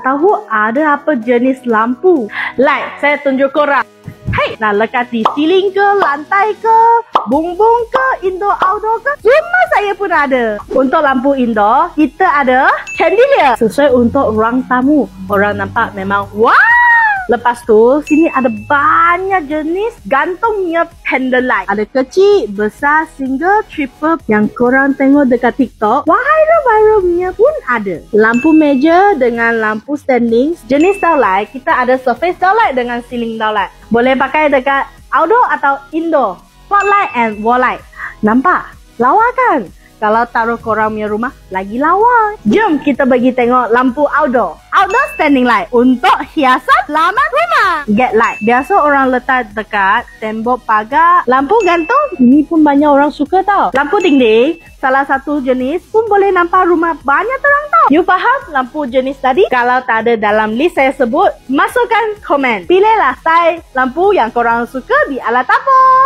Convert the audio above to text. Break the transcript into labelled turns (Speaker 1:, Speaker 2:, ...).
Speaker 1: Tahu ada apa jenis lampu? Like, saya tunjuk korang. Hey, nak lekat di ceiling ke, lantai ke, bumbung ke, indoor, outdoor ke? Semua saya pun ada. Untuk lampu indoor, kita ada chandelier. Sesuai untuk ruang tamu. Orang nampak memang wow. Lepas tu, sini ada banyak jenis gantungnya candlelight. Ada kecil, besar, single, triple. Yang korang tengok dekat TikTok, viral-viralnya pun ada. Lampu meja dengan lampu standing. Jenis downlight, kita ada surface downlight dengan ceiling downlight. Boleh pakai dekat outdoor atau indoor. Spotlight and wall light. Nampak? Lawa kan? Kalau taruh korang punya rumah, lagi lawa. Jom kita bagi tengok lampu outdoor. Outdoor standing light untuk hiasan laman rumah. Get light. Biasa orang letak dekat tembok pagar. Lampu gantung, ini pun banyak orang suka tau. Lampu dinding, salah satu jenis pun boleh nampak rumah banyak terang tau. You faham lampu jenis tadi? Kalau tak ada dalam list saya sebut, masukkan komen. Pilihlah style lampu yang korang suka di alat dapur.